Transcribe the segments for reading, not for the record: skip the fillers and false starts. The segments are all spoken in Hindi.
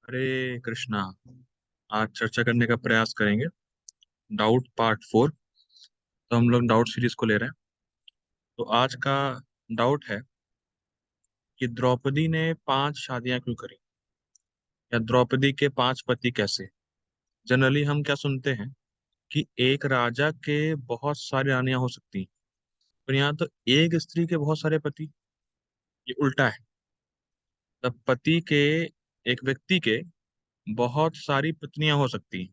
हरे कृष्णा। आज चर्चा करने का प्रयास करेंगे डाउट पार्ट 4। तो हम लोग डाउट सीरीज को ले रहे हैं। तो आज का डाउट है कि द्रौपदी ने 5 शादियां क्यों करी, या द्रौपदी के 5 पति कैसे। जनरली हम क्या सुनते हैं कि एक राजा के बहुत सारी रानियां हो सकती हैं, पर यहाँ तो एक स्त्री के बहुत सारे पति। ये उल्टा है। तब पति के, एक व्यक्ति के बहुत सारी पत्नियां हो सकती हैं,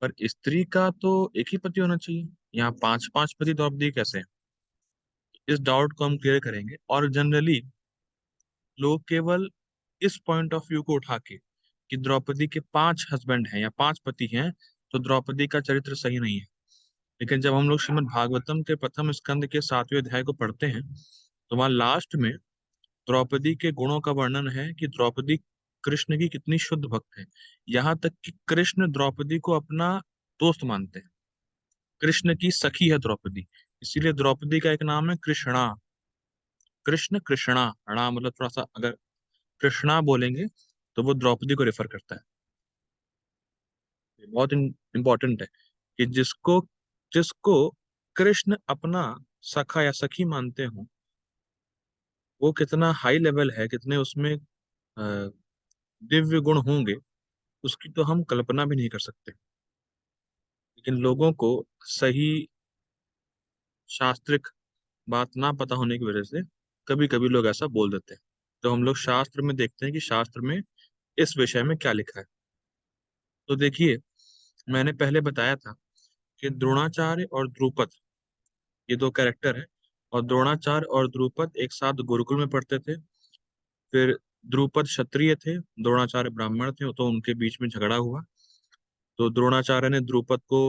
पर स्त्री का तो एक ही पति होना चाहिए। यहाँ 5 5 पति द्रौपदी कैसे हैं? इस डाउट को हम क्लियर करेंगे। और जनरली लोग केवल इस पॉइंट ऑफ व्यू को उठा के कि द्रौपदी के 5 हस्बैंड हैं या 5 पति हैं, तो द्रौपदी का चरित्र सही नहीं है। लेकिन जब हम लोग श्रीमद् भागवतम के प्रथम स्कंद के 7वें अध्याय को पढ़ते हैं, तो वहां लास्ट में द्रौपदी के गुणों का वर्णन है कि द्रौपदी कृष्ण की कितनी शुद्ध भक्त है। यहाँ तक कि कृष्ण द्रौपदी को अपना दोस्त मानते हैं। कृष्ण की सखी है द्रौपदी, इसीलिए द्रौपदी का एक नाम है कृष्णा। कृष्ण कृष्णा, णा मतलब थोड़ा सा अगर कृष्णा बोलेंगे तो वो द्रौपदी को रेफर करता है। ये बहुत इंपॉर्टेंट है कि जिसको जिसको कृष्ण अपना सखा या सखी मानते हो, वो कितना हाई लेवल है, कितने उसमें दिव्य गुण होंगे, उसकी तो हम कल्पना भी नहीं कर सकते। लेकिन लोगों को सही शास्त्रिक बात ना पता होने की वजह से कभी कभी लोग ऐसा बोल देते हैं। तो हम लोग शास्त्र में देखते हैं कि शास्त्र में इस विषय में क्या लिखा है। तो देखिए, मैंने पहले बताया था कि द्रोणाचार्य और द्रुपद, ये 2 कैरेक्टर हैं। और द्रोणाचार्य और द्रुपद एक साथ गुरुकुल में पढ़ते थे। फिर द्रुपद क्षत्रिय थे, द्रोणाचार्य ब्राह्मण थे, तो उनके बीच में झगड़ा हुआ। तो द्रोणाचार्य ने द्रुपद को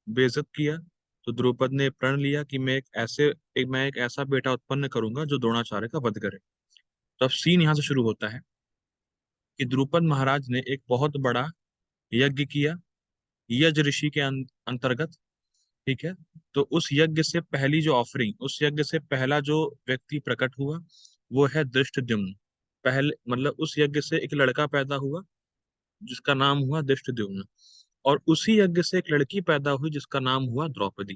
बेइज्जत किया। तो द्रुपद ने प्रण लिया कि मैं एक ऐसा बेटा उत्पन्न करूंगा जो द्रोणाचार्य का वध करे। तो अब सीन यहाँ से शुरू होता है कि द्रुपद महाराज ने एक बहुत बड़ा यज्ञ किया, यज ऋषि के अंतर्गत। ठीक है। तो उस यज्ञ से पहली जो ऑफरिंग, उस यज्ञ से पहला जो व्यक्ति प्रकट हुआ, वो है दृष्टद्युम्न। पहले मतलब उस यज्ञ से एक लड़का पैदा हुआ जिसका नाम हुआ दृष्टद्युम्न। और उसी यज्ञ से एक लड़की पैदा हुई जिसका नाम हुआ द्रौपदी।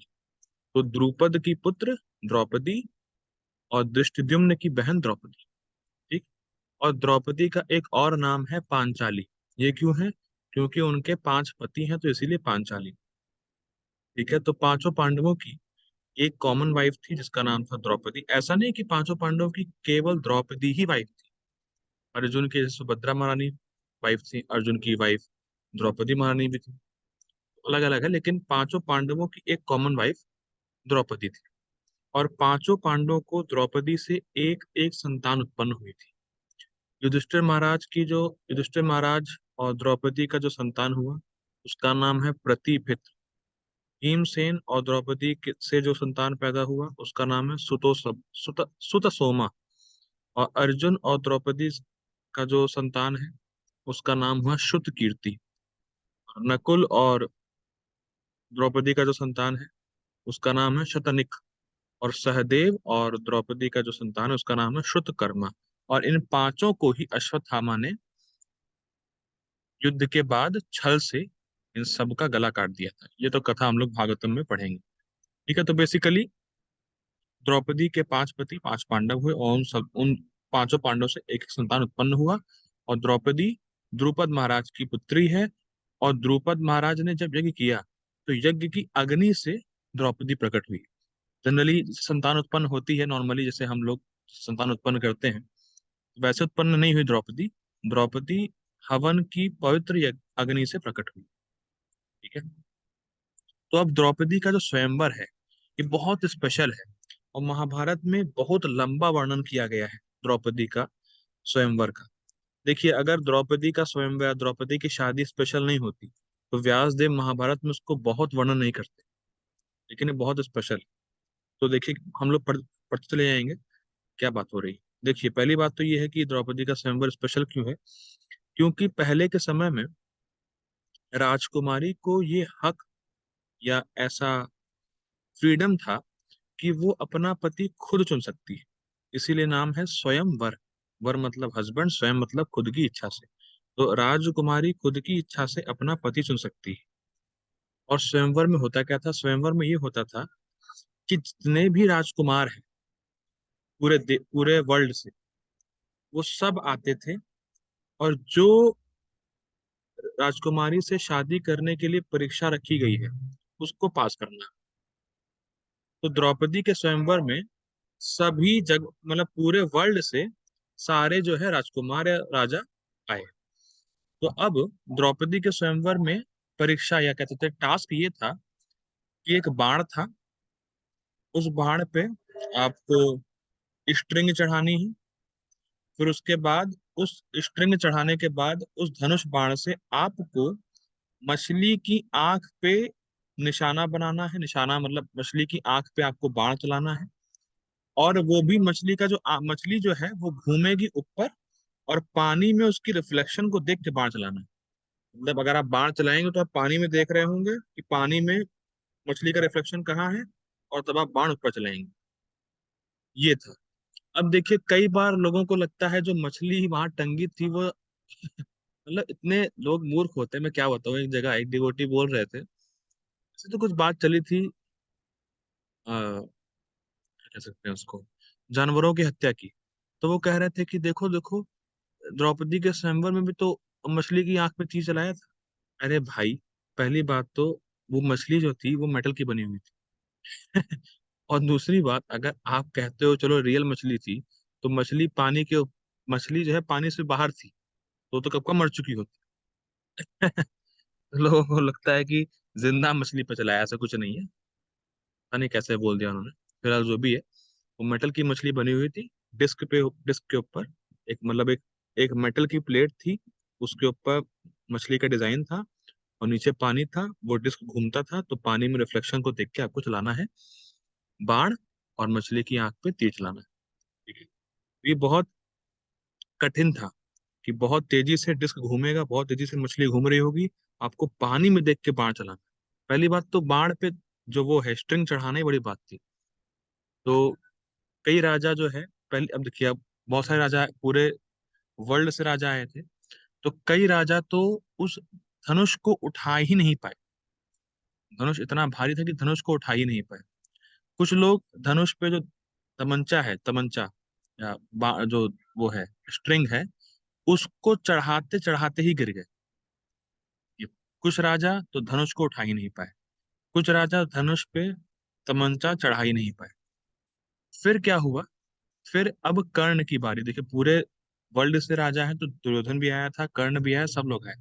तो द्रुपद की पुत्र द्रौपदी, और दृष्टद्युम्न की बहन द्रौपदी। ठीक। और द्रौपदी का एक और नाम है पांचाली। ये क्यों है? क्योंकि उनके 5 पति हैं, तो इसीलिए पांचाली। ठीक है। तो 5 पांडवों की एक कॉमन वाइफ थी जिसका नाम था द्रौपदी। ऐसा नहीं कि 5 पांडवों की केवल द्रौपदी ही वाइफ थी। अर्जुन की सुभद्रा महारानी वाइफ थी, अर्जुन की वाइफ द्रौपदी महारानी भी थी। अलग अलग है, लेकिन 5 पांडवों की एक कॉमन वाइफ द्रौपदी थी। और 5 पांडवों को द्रौपदी से एक एक संतान उत्पन्न हुई थी। युधिष्ठिर महाराज और द्रौपदी का जो संतान हुआ, उसका नाम है प्रतिभित। भीमसेन और द्रौपदी से जो संतान पैदा हुआ, उसका नाम है सुतसोमा। और अर्जुन और द्रौपदी का जो संतान है, उसका नाम हुआ श्रुतकीर्ति। और नकुल और द्रौपदी का जो संतान है, उसका नाम है शतनिक। और सहदेव और द्रौपदी का जो संतान है, उसका नाम है श्रुतकर्मा। और इन 5 को ही अश्वत्थामा ने युद्ध के बाद छल से इन सब का गला काट दिया था। ये तो कथा हम लोग भागवतम में पढ़ेंगे। ठीक है। तो बेसिकली द्रौपदी के 5 पति 5 पांडव हुए, और उन 5 पांडव से एक एक संतान उत्पन्न हुआ। और द्रौपदी द्रुपद महाराज की पुत्री है। और द्रुपद महाराज ने जब यज्ञ किया, तो यज्ञ की अग्नि से द्रौपदी प्रकट हुई। जनरली संतान उत्पन्न होती है, नॉर्मली जैसे हम लोग संतान उत्पन्न करते हैं, वैसे उत्पन्न नहीं हुई द्रौपदी। द्रौपदी हवन की पवित्र अग्नि से प्रकट हुई। ठीक है। तो अब द्रौपदी का जो स्वयंवर है, ये बहुत स्पेशल है। और महाभारत में बहुत लंबा वर्णन किया गया है द्रौपदी का स्वयंवर का। देखिए, अगर द्रौपदी का स्वयंवर, द्रौपदी की शादी स्पेशल नहीं होती, तो व्यासदेव महाभारत में उसको बहुत वर्णन नहीं करते। लेकिन ये बहुत स्पेशल। तो देखिए, हम लोग पढ़ते चले जाएंगे क्या बात हो रही है। देखिए, पहली बात तो ये है कि द्रौपदी का स्वयंवर स्पेशल क्यों है। क्योंकि पहले के समय में राजकुमारी को ये हक या ऐसा फ्रीडम था कि वो अपना पति खुद चुन सकती है। इसीलिए नाम है स्वयं वर। वर मतलब हस्बैंड, स्वयं मतलब खुद की इच्छा से। तो राजकुमारी खुद की इच्छा से अपना पति चुन सकती है। और स्वयंवर में होता क्या था, स्वयंवर में ये होता था कि जितने भी राजकुमार हैं पूरे वर्ल्ड से, वो सब आते थे, और जो राजकुमारी से शादी करने के लिए परीक्षा रखी गई है उसको पास करना। तो द्रौपदी के स्वयंवर में सभी जग मतलब पूरे वर्ल्ड से सारे जो है राजकुमार या राजा आए। तो अब द्रौपदी के स्वयंवर में परीक्षा या कहते थे टास्क ये था कि एक बाण था, उस बाण पे आपको स्ट्रिंग चढ़ानी है। फिर उसके बाद उस स्ट्रिंग चढ़ाने के बाद उस धनुष बाण से आपको मछली की आंख पे निशाना बनाना है। निशाना मतलब मछली की आंख पे आपको बाण चलाना है। और वो भी मछली का जो मछली जो है वो घूमेगी ऊपर, और पानी में उसकी रिफ्लेक्शन को देख के बाण चलाना है। मतलब अगर आप बाण चलाएंगे तो आप पानी में देख रहे होंगे कि पानी में मछली का रिफ्लेक्शन कहाँ है, और तब आप बाण ऊपर चलाएंगे। ये था। अब देखिए कई बार लोगों को लगता है जो मछली वहां टंगी थी वो मतलब इतने लोग मूर्ख होते हैं, मैं क्या बताऊं। एक जगह एक डिवोटी बोल रहे थे, ऐसे तो कुछ बात चली थी, क्या कह सकते हैं उसको, जानवरों की हत्या की। तो वो कह रहे थे कि देखो देखो, द्रौपदी के स्वयंवर में भी तो मछली की आंख में तीर चलाया था। अरे भाई, पहली बात तो वो मछली जो थी वो मेटल की बनी हुई थी। और दूसरी बात, अगर आप कहते हो चलो रियल मछली थी, तो मछली जो है पानी से बाहर थी, तो कब का मर चुकी होती। लोगों को लगता है कि जिंदा मछली पे चलाया, ऐसा कुछ नहीं है। पता नहीं कैसे बोल दिया उन्होंने। फिलहाल जो भी है, वो मेटल की मछली बनी हुई थी। डिस्क के ऊपर एक मतलब एक मेटल की प्लेट थी, उसके ऊपर मछली का डिजाइन था, और नीचे पानी था। वो डिस्क घूमता था, तो पानी में रिफ्लेक्शन को देख के आपको चलाना है बाण, और मछली की आंख पे तीर चलाना है। ठीक है। ये बहुत कठिन था कि बहुत तेजी से डिस्क घूमेगा, बहुत तेजी से मछली घूम रही होगी, आपको पानी में देख के बाण चलाना है। पहली बात तो बाण पे जो वो है स्ट्रिंग चढ़ाना ही बड़ी बात थी। तो कई राजा जो है, पहले अब देखिए, अब बहुत सारे राजा पूरे वर्ल्ड से राजा आए थे, तो कई राजा तो उस धनुष को उठा ही नहीं पाए। धनुष इतना भारी था कि धनुष को उठा ही नहीं पाए। कुछ लोग धनुष पे जो तमंचा या जो वो है स्ट्रिंग है, उसको चढ़ाते चढ़ाते ही गिर गए। ये कुछ राजा तो धनुष को उठा ही नहीं पाए, कुछ राजा धनुष पे तमंचा चढ़ा ही नहीं पाए। फिर क्या हुआ, फिर अब कर्ण की बारी। देखिए पूरे वर्ल्ड से राजा है, तो दुर्योधन भी आया था, कर्ण भी आया, सब लोग आए।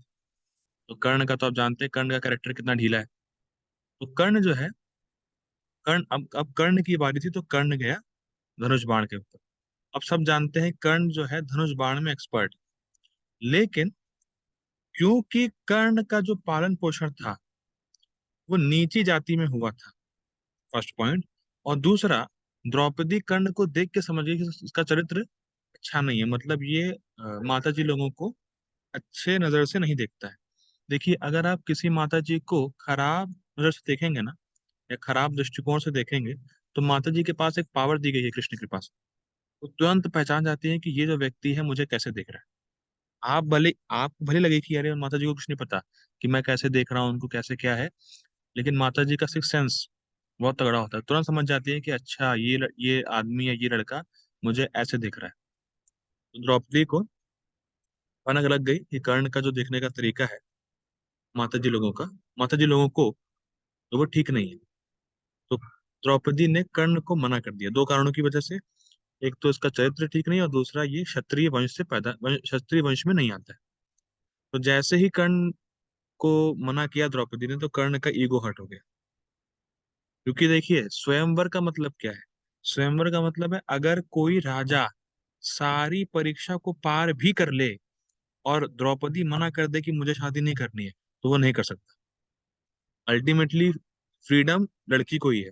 तो कर्ण का तो आप जानते हैं कर्ण का कैरेक्टर कितना ढीला है। तो कर्ण जो है, कर्ण अब कर्ण की बारी थी, तो कर्ण गया धनुष बाण के ऊपर। अब सब जानते हैं कर्ण जो है धनुष बाण में एक्सपर्ट। लेकिन क्योंकि कर्ण का जो पालन पोषण था वो नीची जाति में हुआ था, फर्स्ट पॉइंट। और दूसरा, द्रौपदी कर्ण को देख के समझ गई कि इसका चरित्र अच्छा नहीं है, मतलब ये माता जी लोगों को अच्छे नजर से नहीं देखता है। देखिए अगर आप किसी माता जी को खराब नजर से देखेंगे ना, या खराब दृष्टिकोण से देखेंगे, तो माता जी के पास एक पावर दी गई है कृष्ण कृपा से। वो तुरंत पहचान जाती है कि ये जो व्यक्ति है मुझे कैसे देख रहा है। आपको भले लगे कि अरे माता जी को कुछ नहीं पता कि मैं कैसे देख रहा हूँ उनको, कैसे क्या है, लेकिन माता जी का सिक्स सेंस बहुत तगड़ा होता है। तुरंत समझ जाती है कि अच्छा ये आदमी या ये लड़का मुझे ऐसे देख रहा है। तो द्रौपदी को भनक लग गई कि कर्ण का जो देखने का तरीका है माता जी लोगों को, तो वो ठीक नहीं है। तो द्रौपदी ने कर्ण को मना कर दिया, दो कारणों की वजह से। एक तो इसका चरित्र ठीक नहीं, और दूसरा ये क्षत्रिय वंश में नहीं आता है। तो जैसे ही कर्ण को मना किया द्रौपदी ने, तो कर्ण का ईगो हर्ट हो गया। क्योंकि देखिए स्वयंवर का मतलब क्या है, स्वयंवर का मतलब है अगर कोई राजा सारी परीक्षा को पार भी कर ले, और द्रौपदी मना कर दे कि मुझे शादी नहीं करनी है, तो वो नहीं कर सकता। अल्टीमेटली फ्रीडम लड़की को ही है,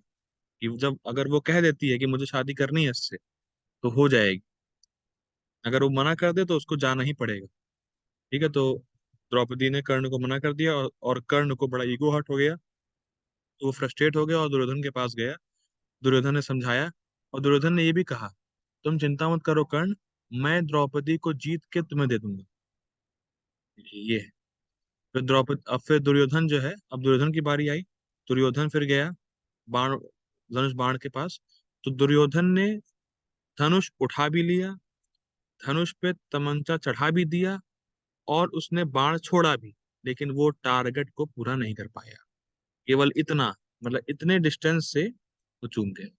कि जब अगर वो कह देती है कि मुझे शादी करनी है इससे, तो हो जाएगी। अगर वो मना कर दे तो उसको जाना ही पड़ेगा। ठीक है। तो द्रौपदी ने कर्ण को मना कर दिया, और कर्ण को बड़ा ईगो हर्ट हो गया। तो वो फ्रस्ट्रेट हो गया और दुर्योधन के पास गया। दुर्योधन ने समझाया, और दुर्योधन ने ये भी कहा, तुम चिंता मत करो कर्ण, मैं द्रौपदी को जीत के तुम्हें दे दूंगा। ये है। फिर द्रौपदी, अब फिर दुर्योधन जो है, अब दुर्योधन की बारी आई। दुर्योधन फिर गया बाण, धनुष बाण के पास। तो दुर्योधन ने धनुष उठा भी लिया, धनुष पे तमंचा चढ़ा भी दिया, और उसने बाण छोड़ा भी, लेकिन वो टारगेट को पूरा नहीं कर पाया। केवल इतना, मतलब इतने डिस्टेंस से वो चूक गए।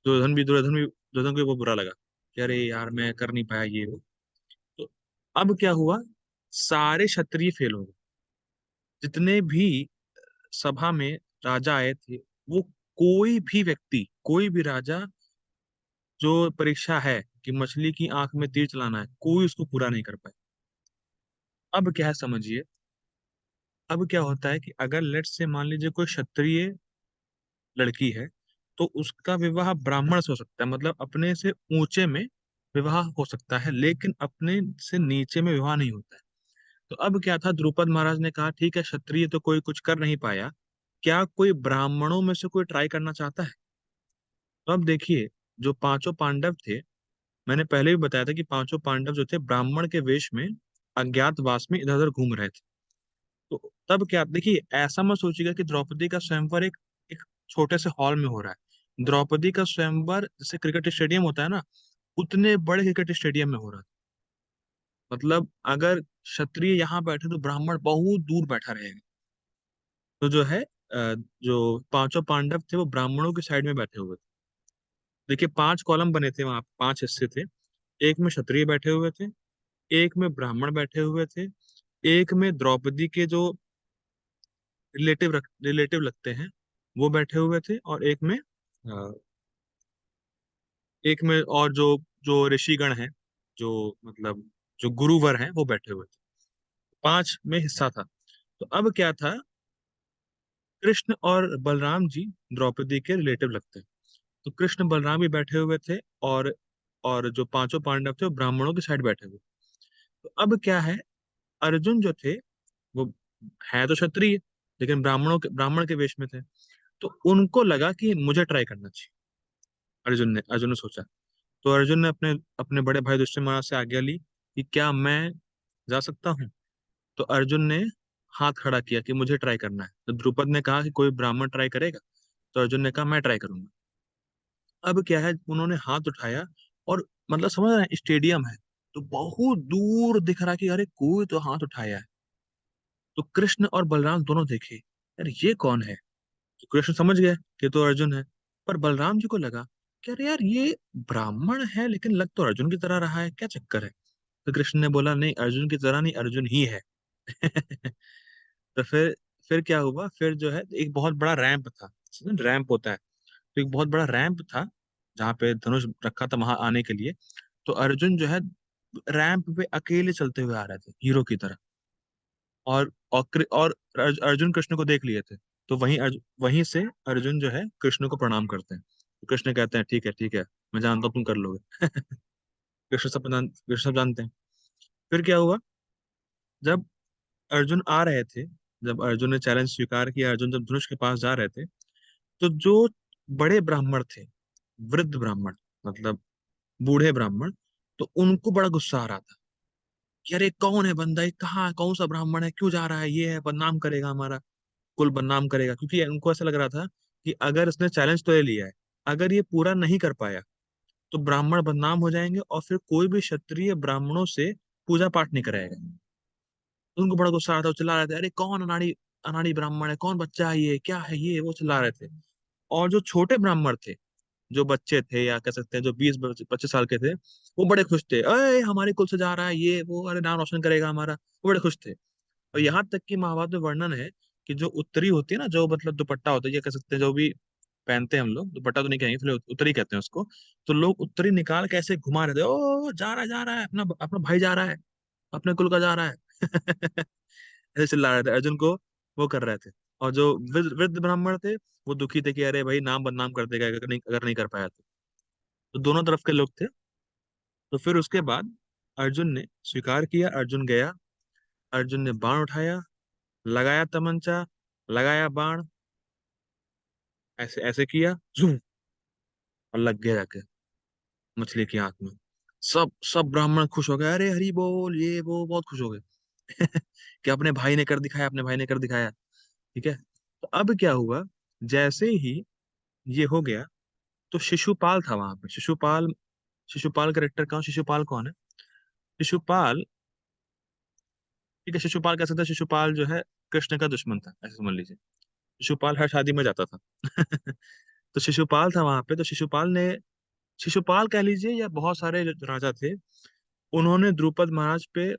दुर्योधन को वो बुरा लगा कि अरे यार मैं कर नहीं पाया ये वो। तो अब क्या हुआ, सारे क्षत्रिय फेल हो गए। जितने भी सभा में राजा आए थे, वो कोई भी व्यक्ति, कोई भी राजा जो परीक्षा है कि मछली की आंख में तीर चलाना है, कोई उसको पूरा नहीं कर पाए। अब क्या है समझिए, अब क्या होता है कि अगर लेट से मान लीजिए कोई क्षत्रिय लड़की है, तो उसका विवाह ब्राह्मण से हो सकता है, मतलब अपने से ऊंचे में विवाह हो सकता है, लेकिन अपने से नीचे में विवाह नहीं होता है। तो अब क्या था, द्रुपद महाराज ने कहा ठीक है, क्षत्रिय तो कोई कुछ कर नहीं पाया, क्या कोई ब्राह्मणों में से कोई ट्राई करना चाहता है? तो अब देखिए, जो पांचों पांडव थे, मैंने पहले भी बताया था कि पांचों पांडव जो थे ब्राह्मण के वेश में अज्ञातवास में इधर उधर घूम रहे थे। तो तब क्या, देखिए ऐसा मत सोचिएगा कि द्रौपदी का स्वयंवर एक छोटे से हॉल में हो रहा है। द्रौपदी का स्वयंवर जैसे क्रिकेट स्टेडियम होता है ना, उतने बड़े क्रिकेट स्टेडियम में हो रहा है। मतलब अगर क्षत्रिय यहाँ बैठे तो ब्राह्मण बहुत दूर बैठा रहेगा। तो जो है जो पांचों पांडव थे वो ब्राह्मणों की साइड में बैठे हुए थे। देखिए 5 कॉलम बने थे वहां, 5 हिस्से थे। एक में क्षत्रिय बैठे हुए थे, एक में ब्राह्मण बैठे हुए थे, एक में द्रौपदी के जो रिलेटिव लगते हैं वो बैठे हुए थे, और एक में और जो जो ऋषिगण हैं, जो मतलब जो गुरुवर हैं वो बैठे हुए थे। 5 में हिस्सा था। तो अब क्या था, कृष्ण और बलराम जी द्रौपदी के रिलेटिव लगते हैं। तो कृष्ण बलराम भी बैठे हुए थे, और जो पांचों पांडव थे वो ब्राह्मणों की साइड बैठे हुए। तो अब क्या है, अर्जुन जो थे वो है तो क्षत्रिय, लेकिन ब्राह्मण के वेश में थे। तो उनको लगा कि मुझे ट्राई करना चाहिए। अर्जुन ने सोचा। तो अर्जुन ने अपने अपने बड़े भाई दुश्मन से आज्ञा ली कि क्या मैं जा सकता हूँ। तो अर्जुन ने हाथ खड़ा किया कि मुझे ट्राई करना है। तो द्रुपद ने कहा कि कोई ब्राह्मण ट्राई करेगा। तो अर्जुन ने कहा मैं ट्राई करूंगा। अब क्या है, उन्होंने हाथ उठाया, और मतलब समझ रहे हैं स्टेडियम है, तो बहुत दूर दिख रहा कि अरे कोई तो हाथ उठाया है। तो कृष्ण और बलराम दोनों देखे, यार ये कौन है। तो कृष्ण समझ गए कि तो अर्जुन है। पर बलराम जी को लगा कि अरे यार ये ब्राह्मण है, लेकिन लग तो अर्जुन की तरह रहा है, क्या चक्कर है। तो कृष्ण ने बोला नहीं, अर्जुन की तरह नहीं, अर्जुन ही है। तो फिर क्या हुआ, फिर जो है एक बहुत बड़ा रैंप था। रैंप होता है, तो एक बहुत बड़ा रैंप था जहाँ पे धनुष रखा था वहां आने के लिए। तो अर्जुन जो है रैंप पे अकेले चलते हुए आ रहे थे हीरो की तरह। अर्जुन कृष्ण को देख लिए थे। तो वहीं से अर्जुन जो है कृष्ण को प्रणाम करते हैं। तो कृष्ण कहते हैं ठीक है ठीक है, मैं जानता हूँ तुम कर लोगे। कृष्ण सब जानते हैं। फिर क्या हुआ, जब अर्जुन आ रहे थे, जब अर्जुन ने चैलेंज स्वीकार किया, अर्जुन जब धनुष के पास जा रहे थे, तो जो बड़े ब्राह्मण थे, वृद्ध ब्राह्मण, मतलब बूढ़े ब्राह्मण, तो उनको बड़ा गुस्सा आ रहा था कि अरे कौन है बंदा, ये कहाँ, कौन सा ब्राह्मण है, क्यों जा रहा है, ये है बदनाम करेगा, हमारा कुल बदनाम करेगा। क्योंकि उनको ऐसा लग रहा था कि अगर इसने चैलेंज तो ले लिया है, अगर ये पूरा नहीं कर पाया तो ब्राह्मण बदनाम हो जाएंगे, और फिर कोई भी क्षत्रिय ब्राह्मणों से पूजा पाठ नहीं कराएगा। तो उनको बड़ा गुस्सा आ रहा था, वो चिल्ला रहे थे अरे कौन अनाड़ी अनाड़ी ब्राह्मण है, कौन बच्चा है, ये क्या है, ये वो चिल्ला रहे थे। और जो छोटे ब्राह्मण थे, जो बच्चे थे या कह सकते हैं जो 20-25 साल के थे, वो बड़े खुश थे, अरे हमारे कुल से जा रहा है ये वो, अरे नाम रोशन करेगा हमारा, वो बड़े खुश थे। और यहाँ तक कि महाभारत में वर्णन है कि जो उत्तरी होती है ना, जो मतलब दुपट्टा होता है, ये कह सकते हैं जो भी पहनते हैं हम लोग, दुपट्टा तो नहीं कहेंगे, इसलिए उत्तरी कहते हैं उसको। तो लोग उत्तरी निकाल के ऐसे घुमा रहे थे, ओ जा रहा है, अपना अपना भाई जा रहा है, अपने कुल का जा रहा है। ऐसे चिल्ला रहे थे अर्जुन को, वो कर रहे थे। और जो वृद्ध ब्राह्मण थे, वो दुखी थे कि अरे भाई नाम बदनाम कर देगा अगर नहीं कर पाया तो दोनों तरफ के लोग थे। तो फिर उसके बाद अर्जुन ने स्वीकार किया, अर्जुन गया, अर्जुन ने बाण उठाया, लगाया तमंचा, लगाया बाण, ऐसे ऐसे किया, जूम, और लग गया जाके मछली की आंख में। सब सब ब्राह्मण खुश हो गए, अरे हरि बोल, ये वो बहुत खुश हो गए। कि अपने भाई ने कर दिखाया, अपने भाई ने कर दिखाया। ठीक है। तो अब क्या हुआ, जैसे ही ये हो गया, तो शिशुपाल था वहां पे। शिशुपाल, शिशुपाल करेक्टर कौन, शिशुपाल कौन है? शिशुपाल, ठीक है, शिशुपाल कह सकते हैं। शिशुपाल जो है कृष्ण का दुश्मन था, ऐसे समझ लीजिए। शिशुपाल हर शादी में जाता था। तो शिशुपाल था वहां पे। तो शिशुपाल ने, शिशुपाल कह लीजिए या बहुत सारे जो राजा थे, उन्होंने द्रुपद महाराज पे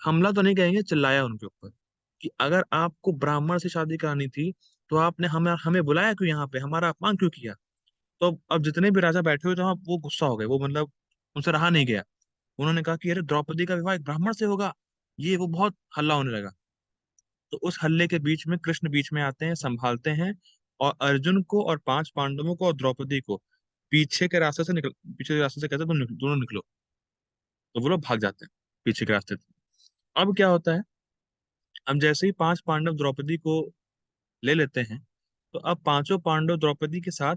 हमला तो नहीं कहेंगे, चिल्लाया उनके ऊपर कि अगर आपको ब्राह्मण से शादी करानी थी तो आपने हमें हमें बुलाया क्यों यहाँ पे, हमारा अपमान क्यों किया? तो अब जितने भी राजा बैठे हुए थे वहाँ, वो गुस्सा हो गए। वो मतलब उनसे रहा नहीं गया। उन्होंने कहा कि अरे द्रौपदी का विवाह एक ब्राह्मण से होगा, ये वो, बहुत हल्ला होने लगा। तो उस हल्ले के बीच में कृष्ण बीच में आते हैं, संभालते हैं, और अर्जुन को और 5 पांडवों को और द्रौपदी को पीछे के रास्ते से निकल, पीछे के रास्ते से कहते हैं दोनों निकलो। तो वो लोग भाग जाते हैं पीछे के रास्ते से। अब क्या होता है, अब जैसे ही 5 पांडव द्रौपदी को ले लेते हैं, तो अब 5 पांडव द्रौपदी के साथ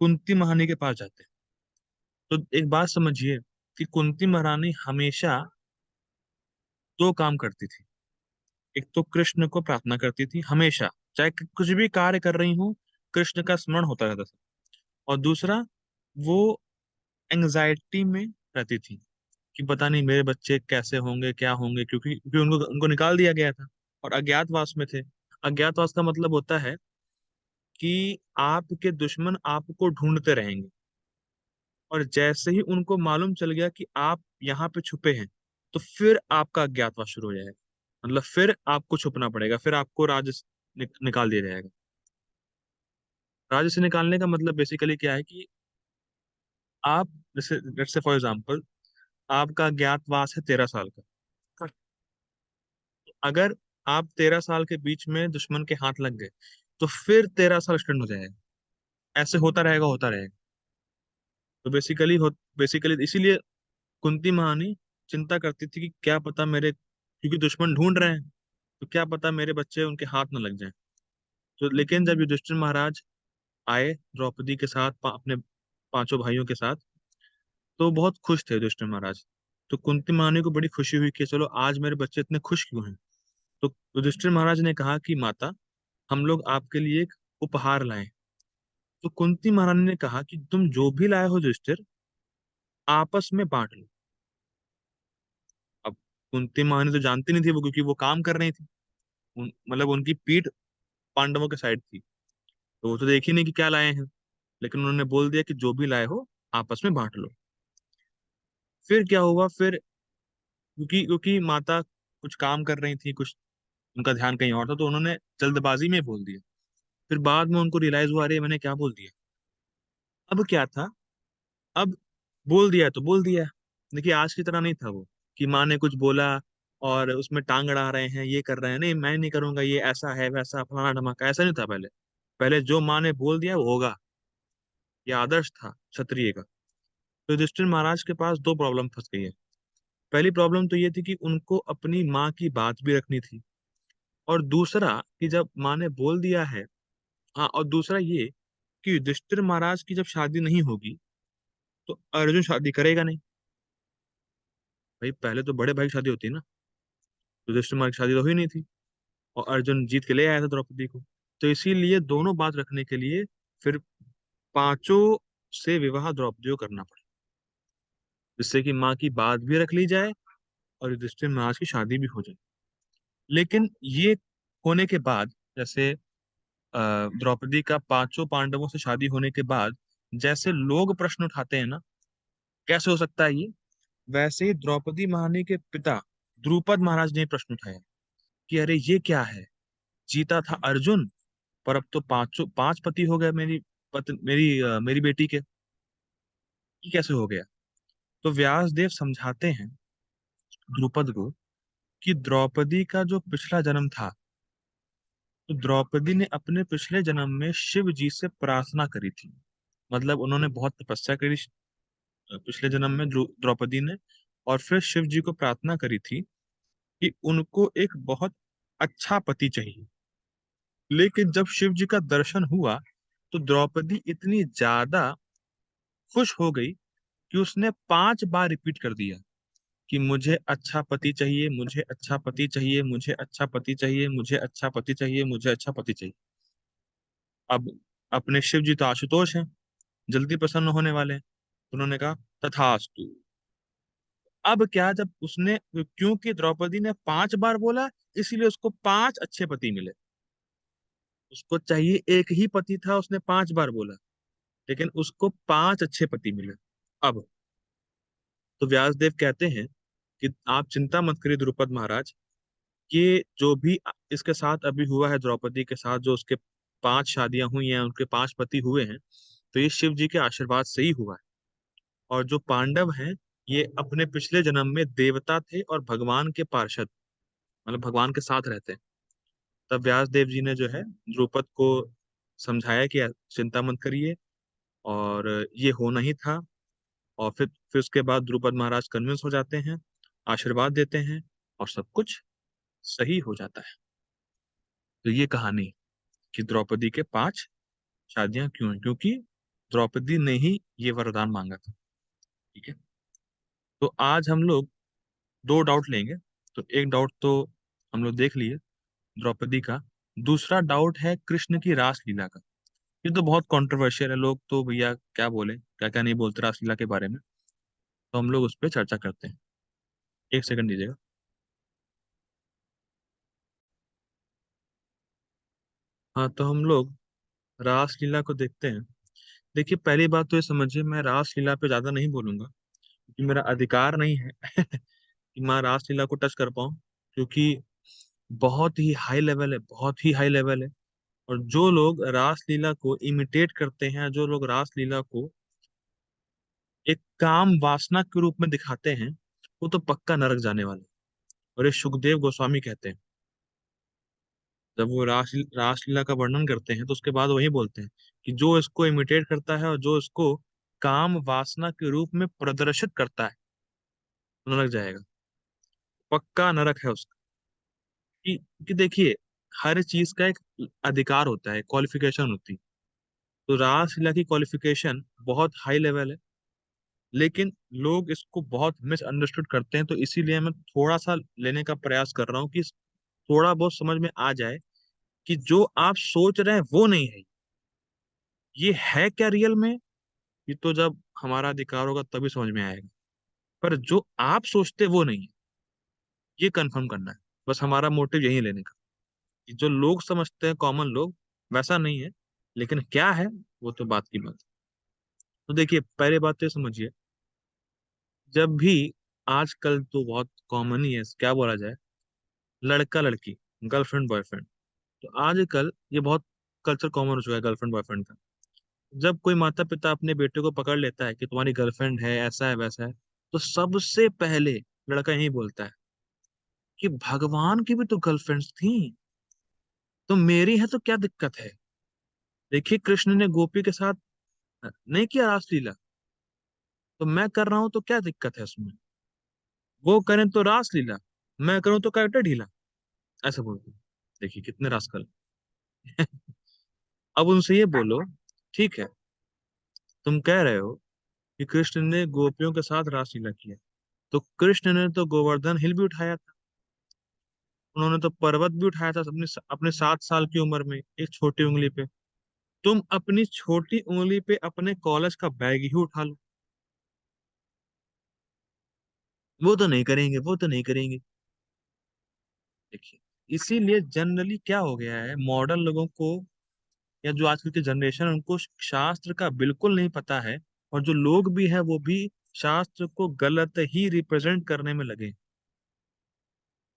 कुंती महारानी के पास जाते हैं। तो एक बात समझिए कि कुंती महारानी हमेशा 2 काम करती थी। एक तो कृष्ण को प्रार्थना करती थी हमेशा, चाहे कुछ भी कार्य कर रही हूँ, कृष्ण का स्मरण होता रहता था। और दूसरा, वो एंजाइटी में रहती थी कि पता नहीं मेरे बच्चे कैसे होंगे, क्या होंगे, क्योंकि उनको उनको निकाल दिया गया था और अज्ञातवास में थे। अज्ञातवास का मतलब होता है कि आपके दुश्मन आपको ढूंढते रहेंगे, और जैसे ही उनको मालूम चल गया कि आप यहाँ पे छुपे हैं, तो फिर आपका अज्ञातवास शुरू हो जाएगा। मतलब फिर आपको छुपना पड़ेगा, फिर आपको राज्य से निकाल दिया जाएगा। राज्य से निकालने का मतलब बेसिकली क्या है कि आप, जैसे लेट्स से फॉर एग्जांपल, आपका अज्ञातवास है 13 साल का। अगर आप 13 साल के बीच में दुश्मन के हाथ लग गए, तो फिर 13 साल एक्सटेंड हो जाएगा। ऐसे होता रहेगा, होता रहेगा। तो बेसिकली इसीलिए कुंती महारानी चिंता करती थी कि क्या पता मेरे, क्योंकि दुश्मन ढूंढ रहे हैं, तो क्या पता मेरे बच्चे उनके हाथ न लग जाएं। तो लेकिन जब युधिष्ठिर महाराज आए द्रौपदी के साथ, अपने 5 भाइयों के साथ, तो बहुत खुश थे युधिष्ठिर महाराज। तो कुंती महारानी को बड़ी खुशी हुई कि चलो आज मेरे बच्चे इतने खुश क्यों हैं। तो युधिष्ठिर महाराज ने कहा कि माता, हम लोग आपके लिए एक उपहार लाए। तो कुंती महारानी ने कहा कि तुम जो भी लाए हो युधिष्ठिर, आपस में बांट लो। अब कुंती महारानी तो जानती नहीं थी वो, क्योंकि वो काम कर रही थी। मतलब उनकी पीठ पांडवों के साइड थी, तो वो तो देख ही नहीं कि क्या लाए हैं। लेकिन उन्होंने बोल दिया कि जो भी लाए हो आपस में बांट लो। फिर क्या हुआ, फिर क्योंकि क्योंकि माता कुछ काम कर रही थी, कुछ उनका ध्यान कहीं और था, तो उन्होंने जल्दबाजी में बोल दिया। फिर बाद में उनको रियलाइज हुआ, अरे मैंने क्या बोल दिया। अब क्या था, अब बोल दिया तो बोल दिया। देखिए आज की तरह नहीं था वो, कि माँ ने कुछ बोला और उसमें टांग अड़ा रहे हैं, ये कर रहे हैं, नहीं मैं नहीं करूंगा, ये ऐसा है वैसा फलाना धमाका, ऐसा नहीं था पहले। पहले जो माँ ने बोल दिया वो होगा। ये आदर्श था क्षत्रिय का। तो युधिष्ठिर महाराज के पास 2 प्रॉब्लम फंस गई है। पहली प्रॉब्लम तो ये थी कि उनको अपनी माँ की बात भी रखनी थी, और दूसरा कि जब माँ ने बोल दिया है, हाँ, और दूसरा ये कि युधिष्ठिर महाराज की जब शादी नहीं होगी, तो अर्जुन शादी करेगा नहीं। भाई पहले तो बड़े भाई की शादी होती है ना, युधिष्ठिर महाराज की शादी तो हुई नहीं थी, और अर्जुन जीत के ले आया था द्रौपदी को। तो इसीलिए दोनों बात रखने के लिए फिर 5 से विवाह द्रौपदी को करना पड़ा, जिससे कि माँ की बात भी रख ली जाए और युधिष्ठिर महाराज की शादी भी हो जाए। लेकिन ये होने के बाद, जैसे द्रौपदी का 5 पांडवों से शादी होने के बाद, जैसे लोग प्रश्न उठाते हैं ना, कैसे हो सकता है ये, वैसे ही द्रौपदी महारानी के पिता द्रुपद महाराज ने प्रश्न उठाया कि अरे ये क्या है, जीता था अर्जुन, पर अब तो 5 पति हो गए मेरी बेटी के, ये कैसे हो गया? तो व्यासदेव समझाते हैं द्रुपद को कि द्रौपदी का जो पिछला जन्म था, तो द्रौपदी ने अपने पिछले जन्म में शिव जी से प्रार्थना करी थी। मतलब उन्होंने बहुत तपस्या करी पिछले जन्म में द्रौपदी ने, और फिर शिव जी को प्रार्थना करी थी कि उनको एक बहुत अच्छा पति चाहिए। लेकिन जब शिव जी का दर्शन हुआ, तो द्रौपदी इतनी ज्यादा खुश हो गई कि उसने 5 बार रिपीट कर दिया कि मुझे अच्छा पति चाहिए, मुझे अच्छा पति चाहिए, मुझे अच्छा पति चाहिए, मुझे अच्छा पति चाहिए, मुझे अच्छा पति चाहिए। अब अपने शिव जी तो आशुतोष हैं, जल्दी प्रसन्न होने वाले हैं। उन्होंने कहा तथास्तु। अब क्या, जब उसने, क्योंकि द्रौपदी ने 5 बार बोला, इसीलिए उसको 5 अच्छे पति मिले। उसको चाहिए एक ही पति था, उसने 5 बार बोला, लेकिन उसको 5 अच्छे पति मिले। अब तो व्यासदेव कहते हैं कि आप चिंता मत करिए द्रुपद महाराज, ये जो भी इसके साथ अभी हुआ है, द्रौपदी के साथ जो उसके 5 शादियां हुई हैं, उनके 5 पति हुए हैं, तो ये शिव जी के आशीर्वाद से ही हुआ है। और जो पांडव हैं, ये अपने पिछले जन्म में देवता थे और भगवान के पार्षद, मतलब भगवान के साथ रहते हैं। तब व्यास देव जी ने जो है द्रुपद को समझाया कि चिंता मत करिए, और ये होना ही था। और फिर उसके बाद द्रुपद महाराज कन्विंस हो जाते हैं, आशीर्वाद देते हैं, और सब कुछ सही हो जाता है। तो ये कहानी कि द्रौपदी के 5 शादियां क्यों हैं, क्योंकि द्रौपदी ने ही ये वरदान मांगा था। ठीक है। तो आज हम लोग 2 डाउट लेंगे। तो एक डाउट तो हम लोग देख लिए द्रौपदी का। दूसरा डाउट है कृष्ण की रासलीला का। ये तो बहुत कंट्रोवर्शियल है, लोग तो भैया क्या बोले, क्या क्या नहीं बोलते रासलीला के बारे में। तो हम लोग उस पर चर्चा करते हैं। 1 सेकंड दीजिएगा। हाँ, तो हम लोग रासलीला को देखते हैं। देखिए, पहली बात तो ये समझिए, मैं रासलीला पे ज्यादा नहीं बोलूंगा, क्योंकि मेरा अधिकार नहीं है कि मैं रासलीला को टच कर पाऊँ, क्योंकि बहुत ही हाई लेवल है, बहुत ही हाई लेवल है। और जो लोग रासलीला को इमिटेट करते हैं, जो लोग रासलीला को एक काम वासना के रूप में दिखाते हैं, वो तो पक्का नरक जाने वाले हैं। और ये सुखदेव गोस्वामी कहते हैं, जब वो रासलीला का वर्णन करते हैं, तो उसके बाद वही बोलते हैं कि जो इसको इमिटेट करता है और जो इसको काम वासना के रूप में प्रदर्शित करता है, वो नरक जाएगा, पक्का नरक है उसका। कि देखिए, हर चीज का एक अधिकार होता है, क्वालिफिकेशन होती है। तो रासलीला की क्वालिफिकेशन बहुत हाई लेवल है, लेकिन लोग इसको बहुत मिसअंडरस्टूड करते हैं। तो इसीलिए मैं थोड़ा सा लेने का प्रयास कर रहा हूँ कि थोड़ा बहुत समझ में आ जाए कि जो आप सोच रहे हैं वो नहीं है, ये है क्या रियल में। ये तो जब हमारा अधिकार होगा तभी समझ में आएगा। पर जो आप सोचते वो नहीं है, ये कंफर्म करना है। बस हमारा मोटिव यही है लेने का, कि जो लोग समझते हैं, कॉमन लोग, वैसा नहीं है। लेकिन क्या है, वो तो बात की बात है। तो देखिए, पहले बात तो ये समझिए, जब भी, आजकल तो बहुत कॉमन ही है, क्या बोला जाए, लड़का लड़की, गर्लफ्रेंड बॉयफ्रेंड, तो आजकल ये बहुत कल्चर कॉमन हो चुका है गर्लफ्रेंड बॉयफ्रेंड का। जब कोई माता पिता अपने बेटे को पकड़ लेता है कि तुम्हारी गर्लफ्रेंड है, ऐसा है वैसा है, तो सबसे पहले लड़का यही बोलता है कि भगवान की भी तो गर्लफ्रेंड्स थी, तो मेरी है तो क्या दिक्कत है। देखिए, कृष्ण ने गोपी के साथ नहीं किया रासलीला, तो मैं कर रहा हूं तो क्या दिक्कत है उसमें। वो करें तो रासलीला, मैं करूं तो कैरेक्टर ढीला, ऐसा बोलते हैं। देखिए कितने रास्कल। अब उनसे ये बोलो, ठीक है, तुम कह रहे हो कि कृष्ण ने गोपियों के साथ रासलीला किया, तो कृष्ण ने तो गोवर्धन हिल भी उठाया था, उन्होंने तो पर्वत भी उठाया था अपने अपने 7 साल की उम्र में, एक छोटी उंगली पे। तुम अपनी छोटी उंगली पे अपने कॉलेज का बैग ही उठा लो। वो तो नहीं करेंगे, वो तो नहीं करेंगे। देखिए, इसीलिए जनरली क्या हो गया है, मॉडर्न लोगों को, या जो आजकल की जनरेशन है, उनको शास्त्र का बिल्कुल नहीं पता है। और जो लोग भी हैं, वो भी शास्त्र को गलत ही रिप्रेजेंट करने में लगे।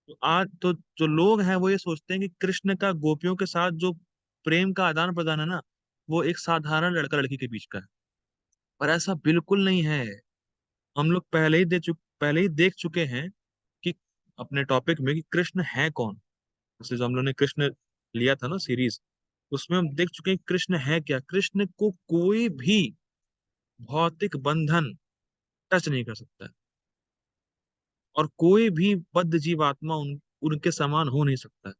तो आज तो जो लोग हैं वो ये सोचते हैं कि कृष्ण का गोपियों के साथ जो प्रेम का आदान प्रदान है ना, वो एक साधारण लड़का लड़की के बीच का है। पर ऐसा बिल्कुल नहीं है। हम लोग पहले ही देख चुके हैं कि अपने टॉपिक में कि कृष्ण है कौन। जैसे जो हम लोग ने कृष्ण लिया था ना सीरीज, उसमें हम देख चुके हैं कृष्ण है क्या। कृष्ण को कोई भी भौतिक बंधन टच नहीं कर सकता है, और कोई भी बद्ध जीवात्मा उनके समान हो नहीं सकता है।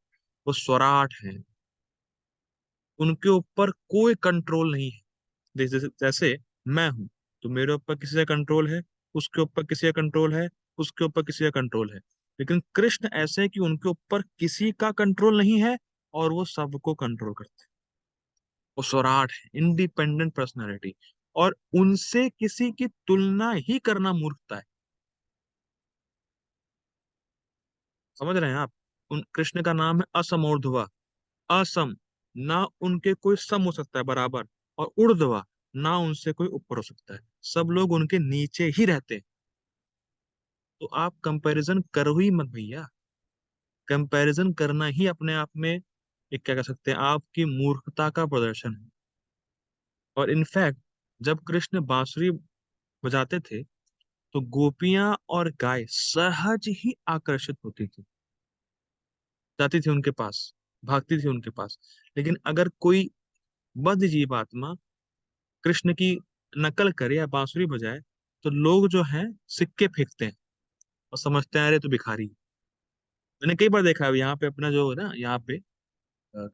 वो स्वराट है, उनके ऊपर कोई कंट्रोल नहीं है। जैसे जैसे मैं हूं, तो मेरे ऊपर किसी का कंट्रोल है, उसके ऊपर किसी का कंट्रोल है, उसके ऊपर किसी का कंट्रोल है। लेकिन कृष्ण ऐसे है कि उनके ऊपर किसी का कंट्रोल नहीं है और वो सबको कंट्रोल करते हैं। वो स्वराट है, इंडिपेंडेंट पर्सनालिटी। और उनसे किसी की तुलना ही करना मूर्खता है। समझ रहे हैं आप? उन कृष्ण का नाम है असमोर्ध्वा। असम, ना उनके कोई सम हो सकता है बराबर, और ऊर्ध्वा, ना उनसे कोई ऊपर हो सकता है। सब लोग उनके नीचे ही रहते हैं। तो आप कंपैरिजन करो ही मत भैया। कंपैरिजन करना ही अपने आप में एक क्या कह सकते हैं, आपकी मूर्खता का प्रदर्शन है। और इनफैक्ट जब कृष्ण बांसुरी बजाते थे तो गोपियां और गाय सहज ही आकर्षित होती थी, जाती थी उनके पास, भागती थी उनके पास। लेकिन अगर कोई बद्ध जीव आत्मा कृष्ण की नकल करे या बांसुरी बजाए तो लोग जो हैं सिक्के फेंकते हैं और समझते हैं अरे तो भिखारी है। मैंने कई बार देखा है यहाँ पे अपना जो है ना, यहाँ पे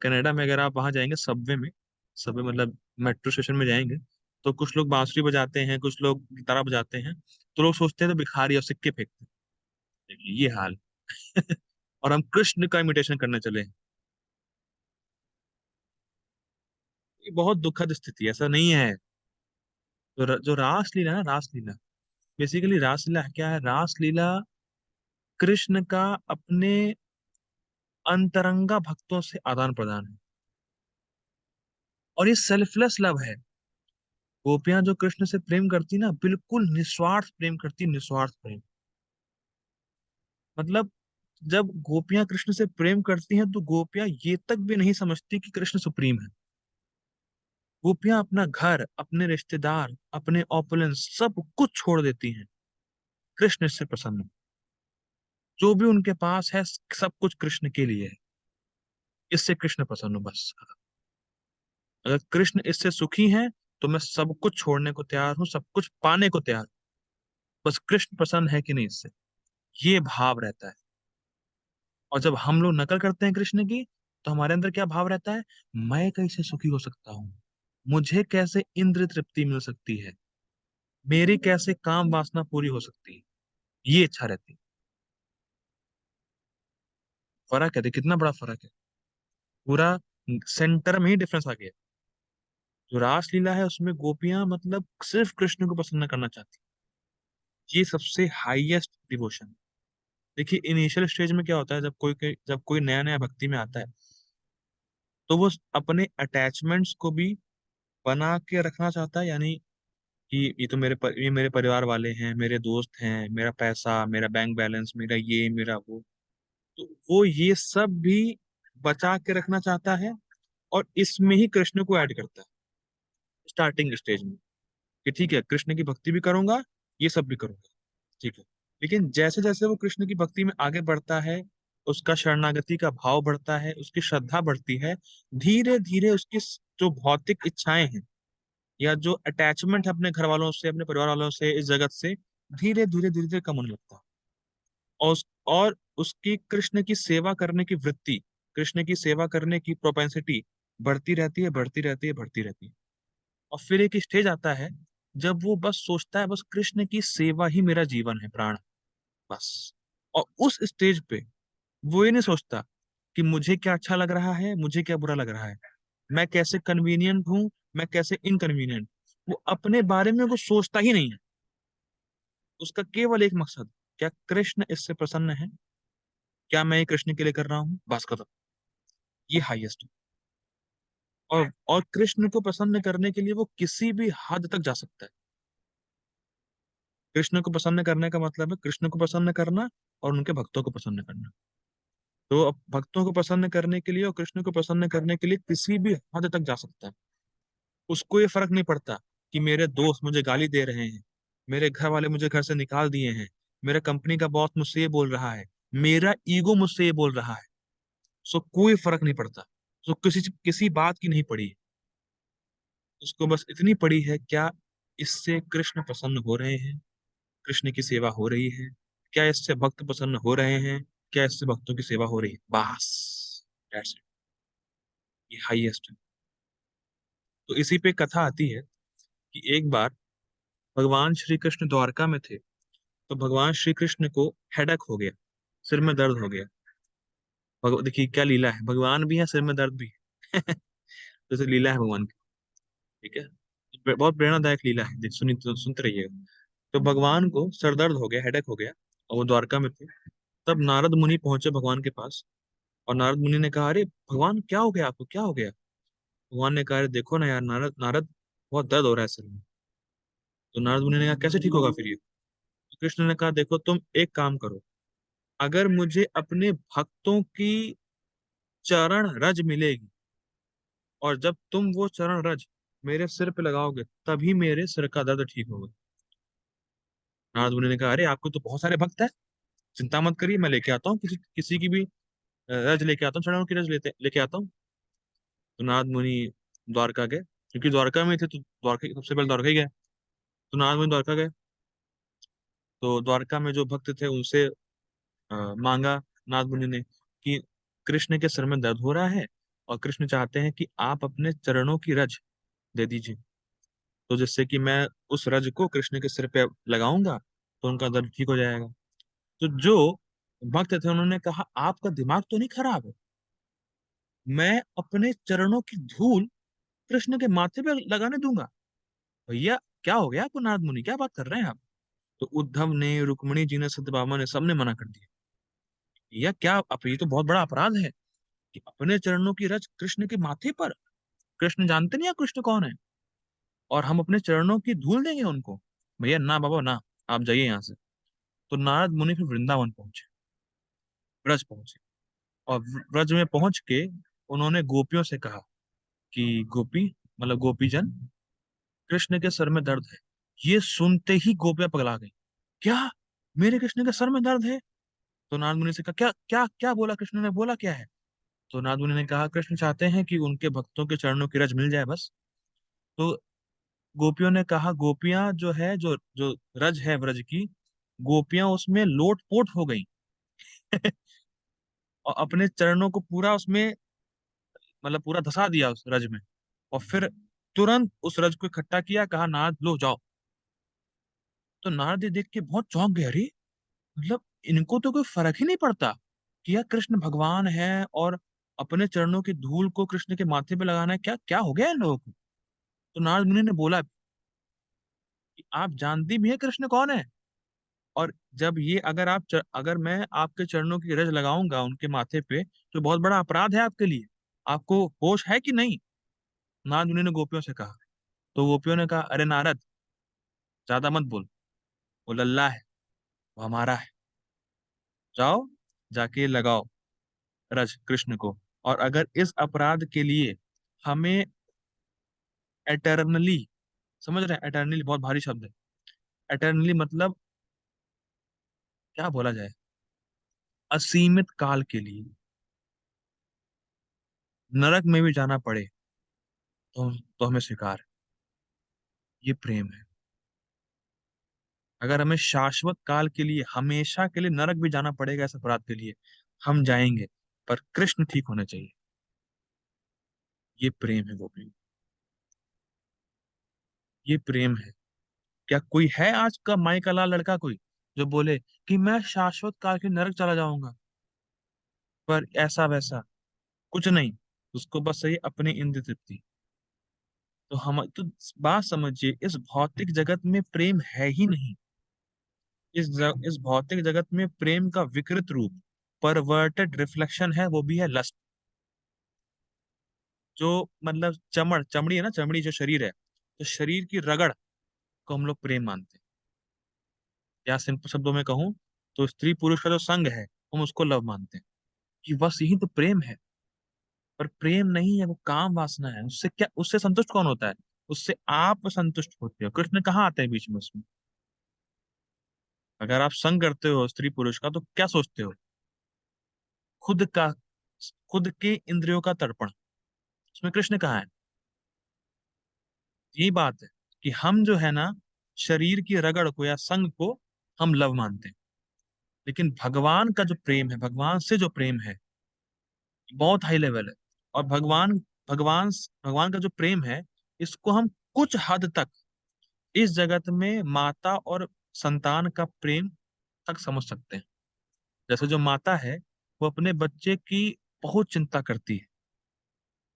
कनाडा में अगर आप वहां जाएंगे सबवे में, सबवे मतलब मेट्रो स्टेशन में जाएंगे, तो कुछ लोग बांसुरी बजाते हैं, कुछ लोग गिटार बजाते हैं, तो लोग सोचते हैं तो भिखारी और सिक्के फेंकते हैं। देखिए ये हाल। और हम कृष्ण का इमिटेशन करने चले हैं। ये बहुत दुखद स्थिति है, ऐसा नहीं है। जो रासलीला है ना, रासलीला बेसिकली, रासलीला क्या है? रासलीला कृष्ण का अपने अंतरंगा भक्तों से आदान प्रदान है। और ये सेल्फलेस लव है। गोपियां जो कृष्ण से प्रेम करती ना, बिल्कुल निस्वार्थ प्रेम करती, निस्वार्थ प्रेम। मतलब जब गोपियां कृष्ण से प्रेम करती हैं तो गोपियां ये तक भी नहीं समझती कि कृष्ण सुप्रीम है। गोपियां अपना घर, अपने रिश्तेदार, अपने ऑपुलेंस सब कुछ छोड़ देती हैं। कृष्ण इससे प्रसन्न है। जो भी उनके पास है सब कुछ कृष्ण के लिए है। इससे कृष्ण प्रसन्न हो बस। अगर कृष्ण इससे सुखी हैं तो मैं सब कुछ छोड़ने को तैयार हूँ, सब कुछ पाने को तैयार हूं। बस कृष्ण प्रसन्न है कि नहीं इससे, ये भाव रहता है। और जब हम लोग नकल करते हैं कृष्ण की, तो हमारे अंदर क्या भाव रहता है? मैं कैसे सुखी हो सकता हूँ, मुझे कैसे इंद्र तृप्ति मिल सकती है, मेरी कैसे काम वासना पूरी हो सकती है, ये इच्छा रहती है। फर्क है, देखिए कितना बड़ा फर्क है। पूरा सेंटर में ही डिफरेंस आ गया। जो रासलीला है उसमें गोपियां मतलब सिर्फ कृष्ण को प्रसन्न करना चाहती, ये सबसे हाईएस्ट डिवोशन। देखिए इनिशियल स्टेज में क्या होता है, जब कोई नया नया भक्ति में आता है, तो वो अपने अटैचमेंट्स को भी बना के रखना चाहता है। यानी कि ये मेरे परिवार वाले हैं, मेरे दोस्त हैं, मेरा पैसा, मेरा बैंक बैलेंस, मेरा ये मेरा वो। तो वो ये सब भी बचा के रखना चाहता है। और इसमें ही कृष्ण को ऐड करता है स्टार्टिंग स्टेज में, कि ठीक है कृष्ण की भक्ति भी करूंगा, ये सब भी करूंगा, ठीक है। लेकिन जैसे जैसे वो कृष्ण की भक्ति में आगे बढ़ता है, उसका शरणागति का भाव बढ़ता है, उसकी श्रद्धा बढ़ती है, धीरे धीरे उसकी जो भौतिक इच्छाएं हैं या जो अटैचमेंट है अपने घर वालों से, अपने परिवार वालों से, इस जगत से, धीरे धीरे कम होने लगता है। और उसकी कृष्ण की सेवा करने की वृत्ति, कृष्ण की सेवा करने की प्रोपेंसिटी बढ़ती रहती है, बढ़ती रहती है, बढ़ती रहती है। और फिर एक स्टेज आता है जब वो बस सोचता है बस कृष्ण की सेवा ही मेरा जीवन है, प्राण, बस। और उस स्टेज पे वो ये नहीं सोचता कि मुझे क्या अच्छा लग रहा है, मुझे क्या बुरा लग रहा है, मैं कैसे कन्वीनियंट हूं, मैं कैसे इनकन्वीनियंट। वो अपने बारे में वो सोचता ही नहीं है। उसका केवल एक मकसद, क्या कृष्ण इससे प्रसन्न है, क्या मैं ये कृष्ण के लिए कर रहा हूँ, बस खत्म। ये हाईएस्ट। और कृष्ण को प्रसन्न करने के लिए वो किसी भी हद तक जा सकता है। कृष्ण को प्रसन्न करने का मतलब है कृष्ण को प्रसन्न करना और उनके भक्तों को प्रसन्न करना। तो अब भक्तों को प्रसन्न करने के लिए और कृष्ण को प्रसन्न करने के लिए किसी भी हद तक जा सकता है। उसको ये फर्क नहीं पड़ता कि मेरे दोस्त मुझे गाली दे रहे हैं, मेरे घर वाले मुझे घर से निकाल दिए हैं, मेरा कंपनी का बॉस मुझसे ये बोल रहा है, मेरा ईगो मुझसे ये बोल रहा है। सो कोई फर्क नहीं पड़ता। सो किसी किसी बात की नहीं पड़ी है। उसको बस इतनी पड़ी है, क्या इससे कृष्ण प्रसन्न हो रहे हैं, कृष्ण की सेवा हो रही है, क्या इससे भक्त प्रसन्न हो रहे हैं, क्या इससे भक्तों की सेवा हो रही है, बस। That's it। ये हाईएस्ट है। तो इसी पे कथा आती है कि एक बार भगवान श्री कृष्ण द्वारका में थे, तो भगवान श्री कृष्ण को हेडक हो गया, सिर में दर्द हो गया। देखिए क्या लीला है, भगवान भी है, सिर में दर्द भी है। जैसे लीला है भगवान की। ठीक है, बहुत प्रेरणादायक लीला है, सुनी तो सुनते रहिएगा। तो भगवान को सर दर्द हो गया, हेडेक हो गया, और वो द्वारका में थे। तब नारद मुनि पहुंचे भगवान के पास, और नारद मुनि ने कहा, अरे भगवान क्या हो गया आपको, क्या हो गया? भगवान ने कहा, अरे देखो ना यार नारद, नारद बहुत दर्द हो रहा है सिर में। तो नारद मुनि ने कहा, कैसे ठीक होगा फिर ये? तो कृष्ण ने कहा, देखो तुम एक काम करो, अगर मुझे अपने भक्तों की चरण रज मिलेगी, और जब तुम वो चरण रज मेरे सिर पे लगाओगे, तभी मेरे सिर का दर्द ठीक होगा। नारद मुनि ने कहा, अरे आपको तो बहुत सारे भक्त है, चिंता मत करिए, मैं लेके आता हूँ किसी किसी की भी रज लेके आता हूँ, चरणों की रज लेते लेके आता हूँ। तो नारद मुनि द्वारका गए, क्योंकि द्वारका में थे तो द्वारका, सबसे पहले द्वारका ही गए। तो नारद मुनि द्वारका गए, तो द्वारका में जो भक्त थे उनसे मांगा नारद मुनि ने कि कृष्ण के सिर में दर्द हो रहा है, और कृष्ण चाहते हैं कि आप अपने चरणों की रज दे दीजिए, तो जिससे कि मैं उस रज को कृष्ण के सिर पे लगाऊंगा, तो उनका दर्द ठीक हो जाएगा। तो जो भक्त थे उन्होंने कहा, आपका दिमाग तो नहीं खराब है? मैं अपने चरणों की धूल कृष्ण के माथे पे लगाने दूंगा? भैया क्या हो गया आपको नारद मुनि, क्या बात कर रहे हैं आप? तो उद्धव ने, रुक्मिणी जी ने, सत्यभामा ने, सबने मना कर दिया, भैया क्या आप, ये तो बहुत बड़ा अपराध है कि अपने चरणों की रज कृष्ण के माथे पर, कृष्ण जानते नहीं आप कृष्ण कौन है, और हम अपने चरणों की धूल देंगे उनको? भैया ना बाबा ना, आप जाइए यहाँ से। तो नारद मुनि फिर वृंदावन पहुंचे, ब्रज पहुंचे, और ब्रज में पहुंच के उन्होंने गोपियों से कहा कि गोपी, मतलब गोपी जन, कृष्ण के सर में दर्द है। ये सुनते ही गोपियां पगला गई, क्या, मेरे कृष्ण के सर में दर्द है? तो नारद मुनि से कहा, क्या क्या क्या बोला, कृष्ण ने बोला क्या है? तो नारद मुनि ने कहा, कृष्ण चाहते हैं कि उनके भक्तों के चरणों की रज मिल जाए बस। तो गोपियों ने कहा, गोपियां जो है, जो जो रज है ब्रज की, गोपियां उसमें लोट पोट हो गई। और अपने चरणों को पूरा उसमें, मतलब पूरा धसा दिया उस रज में, और फिर तुरंत उस रज को इकट्ठा किया, कहा नारद लो जाओ। तो नारद ये देख के बहुत चौंक गए, अरे मतलब इनको तो कोई फर्क ही नहीं पड़ता कि यार कृष्ण भगवान है, और अपने चरणों की धूल को कृष्ण के माथे पे लगाना है, क्या क्या हो गया इन लोगों को? तो नारद मुनि ने बोला कि आप जानती भी है कृष्ण कौन है, और जब ये अगर अगर मैं आपके चरणों की रज लगाऊंगा उनके माथे पे, तो बहुत बड़ा अपराध है आपके लिए, आपको होश है कि नहीं? नारद मुनि ने गोपियों से कहा। तो गोपियों ने कहा, अरे नारद ज्यादा मत बोल, वो लल्ला है, वो हमारा है, जाओ जाके लगाओ रज कृष्ण को। और अगर इस अपराध के लिए हमें एटर्नली, समझ रहे हैं, एटर्नली बहुत भारी शब्द है, एटर्नली मतलब क्या बोला जाए, असीमित काल के लिए नरक में भी जाना पड़े, तो हमें स्वीकार है। ये प्रेम है। अगर हमें शाश्वत काल के लिए, हमेशा के लिए नरक भी जाना पड़ेगा इस अपराध के लिए, हम जाएंगे, पर कृष्ण ठीक होने चाहिए। ये प्रेम है, वो प्रेम, ये प्रेम है। क्या कोई है आज का माई का लाल लड़का कोई जो बोले कि मैं शाश्वत काल के नरक चला जाऊंगा, पर ऐसा वैसा कुछ नहीं, उसको बस सही अपनी इंद्र तृप्ति। तो हम तो बात समझिए, इस भौतिक जगत में प्रेम है ही नहीं। इस भौतिक जगत में प्रेम का विकृत रूप, परवर्टेड रिफ्लेक्शन है, वो भी है लस्ट। जो मतलब चमड़ी है ना, चमड़ी जो शरीर है, तो शरीर की रगड़ को हम लोग प्रेम मानते हैं। या सिंपल शब्दों में कहूं, तो स्त्री पुरुष का जो संग है, हम उसको लव मानते हैं, कि बस यही तो प्रेम है। पर प्रेम नहीं है, वो काम वासना है। उससे क्या, उससे संतुष्ट कौन होता है? उससे आप संतुष्ट होते हो, कृष्ण कहाँ आते हैं बीच में उसमें? अगर आप संग करते हो स्त्री पुरुष का, तो क्या सोचते हो? खुद का, खुद के इंद्रियों का तर्पण, उसमें कृष्ण कहाँ है? यही बात है कि हम जो है ना, शरीर की रगड़ को या संग को हम लव मानते हैं, लेकिन भगवान का जो प्रेम है, भगवान से जो प्रेम है, बहुत हाई लेवल है। और भगवान भगवान भगवान का जो प्रेम है, इसको हम कुछ हद तक इस जगत में माता और संतान का प्रेम तक समझ सकते हैं। जैसे जो माता है वो अपने बच्चे की बहुत चिंता करती है,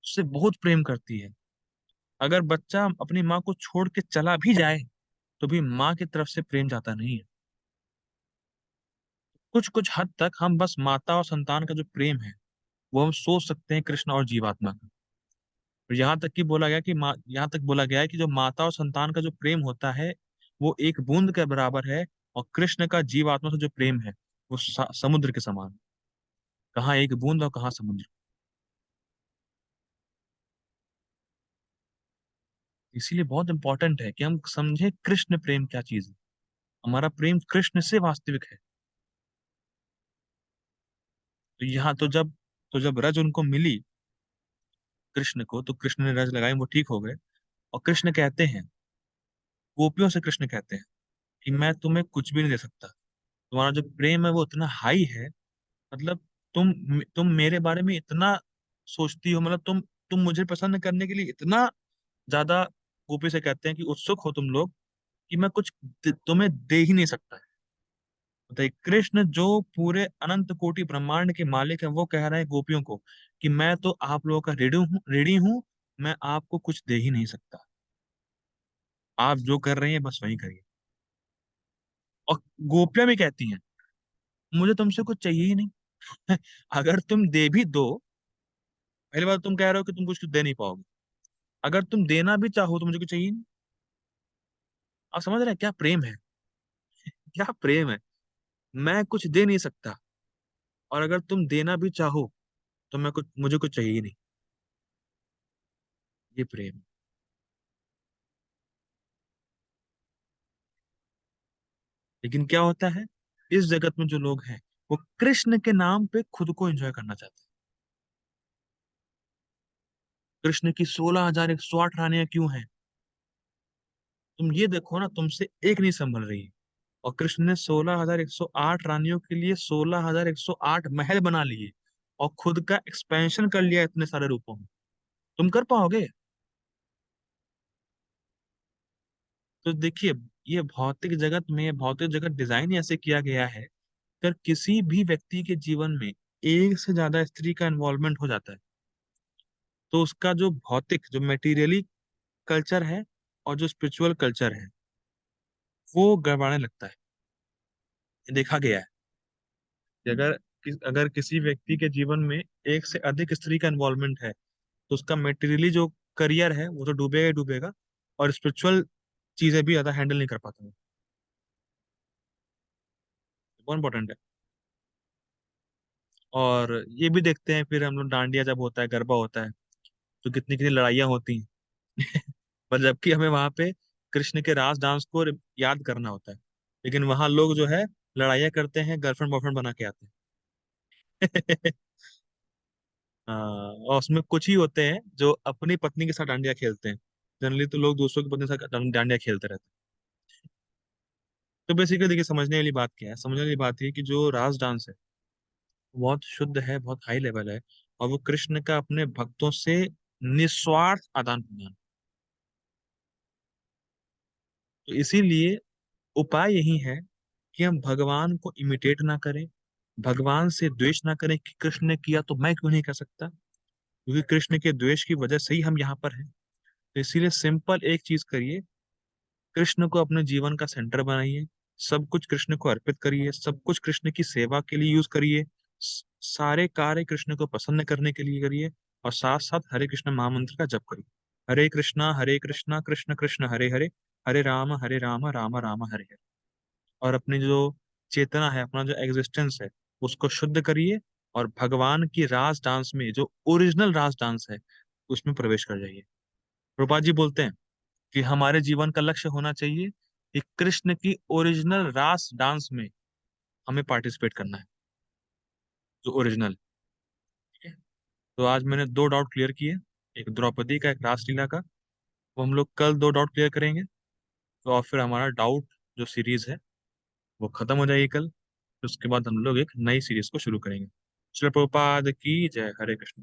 उससे बहुत प्रेम करती है। अगर बच्चा अपनी माँ को छोड़ के चला भी जाए तो भी माँ की तरफ से प्रेम जाता नहीं है। कुछ कुछ हद तक हम बस माता और संतान का जो प्रेम है वो हम सोच सकते हैं कृष्ण और जीवात्मा का। और यहाँ तक बोला गया है कि जो माता और संतान का जो प्रेम होता है वो एक बूंद के बराबर है, और कृष्ण का जीवात्मा से जो प्रेम है वो समुद्र के समान है। कहाँ एक बूंद और कहाँ समुद्र। इसीलिए बहुत इंपॉर्टेंट है कि हम समझे कृष्ण प्रेम क्या चीज है। हमारा प्रेम कृष्ण से वास्तविक है। तो यहाँ तो जब रज उनको मिली कृष्ण को, तो कृष्ण ने रज लगाई, वो ठीक हो गए। और कृष्ण कहते हैं, गोपियों से कृष्ण कहते हैं कि मैं तुम्हें कुछ भी नहीं दे सकता। तुम्हारा जो प्रेम है वो इतना हाई है, मतलब तुम मेरे बारे में इतना सोचती हो, मतलब तुम मुझे पसंद करने के लिए इतना ज्यादा, गोपी से कहते हैं कि उत्सुक हो तुम लोग, कि मैं कुछ तुम्हें दे ही नहीं सकता। बताइए, कृष्ण जो पूरे अनंत कोटि ब्रह्मांड के मालिक है वो कह रहे हैं गोपियों को कि मैं तो आप लोगों का ऋणी हूँ, मैं आपको कुछ दे ही नहीं सकता। आप जो कर रही हैं बस वही करिए। और गोपियां भी कहती हैं, मुझे तुमसे कुछ चाहिए ही नहीं। अगर तुम दे भी दो, पहली बात तुम कह रहे हो कि तुम कुछ दे नहीं पाओगे, अगर तुम देना भी चाहो तो मुझे कुछ चाहिए ही नहीं। आप समझ रहे हैं क्या प्रेम है? क्या प्रेम है। मैं कुछ दे नहीं सकता, और अगर तुम देना भी चाहो तो मुझे कुछ चाहिए ही नहीं। ये प्रेम है। लेकिन क्या होता है, इस जगत में जो लोग हैं वो कृष्ण के नाम पे खुद को एंजॉय करना चाहते हैं। कृष्ण की 16,108 रानियां क्यों हैं? तुम ये देखो ना, तुमसे एक नहीं संभल रही है। और कृष्ण ने 16,108 रानियों के लिए 16,108 महल बना लिए, और खुद का एक्सपेंशन कर लिया इतने सारे रूपों में। तुम कर पाओगे? तो देखिए, ये भौतिक जगत डिजाइन ही ऐसे किया गया है, अगर किसी भी व्यक्ति के जीवन में एक से ज्यादा स्त्री का इन्वॉल्वमेंट हो जाता है तो उसका जो भौतिक, जो मेटीरियली कल्चर है और जो स्पिरिचुअल कल्चर है वो गड़बड़ाने लगता है। ये देखा गया है कि अगर किसी व्यक्ति के जीवन में एक से अधिक स्त्री का इन्वॉल्वमेंट है तो उसका मेटीरियली जो करियर है वो तो डूबेगा ही डूबेगा, और स्पिरिचुअल चीजें भी ज्यादा हैंडल नहीं कर पाता है। बहुत इंपॉर्टेंट है। और ये भी देखते हैं फिर हम लोग, डांडिया जब होता है, गरबा होता है, तो कितनी कितनी लड़ाइयाँ होती हैं। पर जबकि हमें वहां पे कृष्ण के रास डांस को याद करना होता है, लेकिन वहां लोग जो है लड़ाइयाँ करते हैं, गर्लफ्रेंड बॉयफ्रेंड बना के आते हैं। हाँ, और उसमें कुछ ही होते हैं जो अपनी पत्नी के साथ डांडिया खेलते हैं। जनरली तो लोग दूसरों की पत्नी के साथ डांडिया खेलते रहते हैं। तो बेसिकली देखिए, समझने वाली बात क्या है, समझने वाली बात ये कि जो रास डांस है वो बहुत शुद्ध है, बहुत हाई लेवल है, और वो कृष्ण का अपने भक्तों से निस्वार्थ आदान प्रदान। तो इसीलिए उपाय यही है कि हम भगवान को इमिटेट ना करें, भगवान से द्वेष ना करें कि कृष्ण ने किया तो मैं क्यों नहीं कर सकता, क्योंकि कृष्ण के द्वेष की वजह से ही हम यहाँ पर हैं। तो इसीलिए सिंपल एक चीज करिए, कृष्ण को अपने जीवन का सेंटर बनाइए, सब कुछ कृष्ण को अर्पित करिए, सब कुछ कृष्ण की सेवा के लिए यूज करिए, सारे कार्य कृष्ण को पसंद करने के लिए करिए, और साथ साथ हरे कृष्ण महामंत्र का जप करिए। हरे कृष्णा कृष्ण कृष्ण हरे हरे, हरे राम राम राम हरे हरे। और अपनी जो चेतना है, अपना जो एग्जिस्टेंस है उसको शुद्ध करिए, और भगवान की रास डांस में, जो ओरिजिनल रास डांस है, उसमें प्रवेश कर जाइए। प्रभुपाद जी बोलते हैं कि हमारे जीवन का लक्ष्य होना चाहिए कि कृष्ण की ओरिजिनल रास डांस में हमें पार्टिसिपेट करना है, जो ओरिजिनल। ठीक है। तो आज मैंने दो डाउट क्लियर किए, एक द्रौपदी का, एक रासलीला का। वो हम लोग कल दो डाउट क्लियर करेंगे, तो और फिर हमारा डाउट जो सीरीज है वो खत्म हो जाएगी कल। फिर उसके बाद हम लोग एक नई सीरीज को शुरू करेंगे। श्री प्रभुपाद की जय। हरे कृष्ण।